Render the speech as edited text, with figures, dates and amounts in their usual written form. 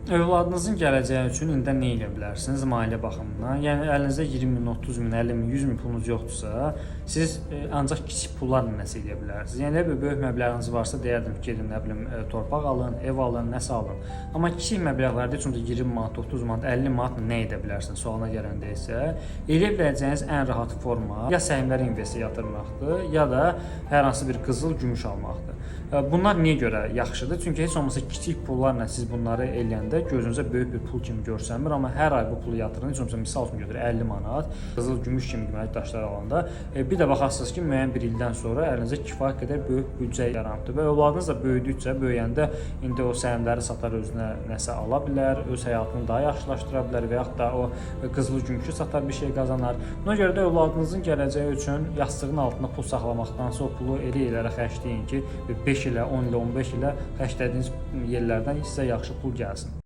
Övladınızın gələcəyi üçün indi nə edə bilərsiniz maliyyə baxımından? Yəni əlinizdə 20 min, 30 min, 50 min, 100 min pulunuz yoxdursa, siz ancaq kiçik pullarla nəsə edə bilərsiniz. Yəni elə bir böyük məbləğiniz varsa deyərdim ki, gedin nə bilim torpaq alın, ev alın, nəsə alın. Amma kiçik məbləğlərdə heç olmasa 20 manat, 30 manat, 50 manatla nə edə bilərsiniz sualına gələndə isə edə biləcəyiniz ən rahat forma ya səhmləri investisiya yatırmaqdır, ya da hər hansı bir qızıl, gümüş almaqdır. Bunlar niyə görə yaxşıdır? Çünki heç olmasa kiçik pullarla siz bunları eləyəndə gözünüzə böyük bir pul kimi görsənmir, amma hər ay bu pulu yatırın. Heç olmasa misal üçün götürək 50 manat, qızıl, gümüş kimi deməli daşlar alanda bir də baxarsınız ki, müəyyən bir ildən sonra əlinizə kifayət qədər böyük büdcə yaranıbdır və övladınız da böyüdükcə, böyüyəndə indi o səhmləri satar özünə nəsə ala bilər, öz həyatını daha yaxşılaşdıra bilər və yaxud da o qızıl, gümüşü satar bir şey qazanar. Buna görə də övladınızın gələcəyi üçün yastığın altında pul saxlamaqdansa o pulu elə yerlərə xərcləyin ki, 5 ilə, 10 ilə, 15 ilə xərclədiyiniz yerlərdən sizə yaxşı pul gəlsin.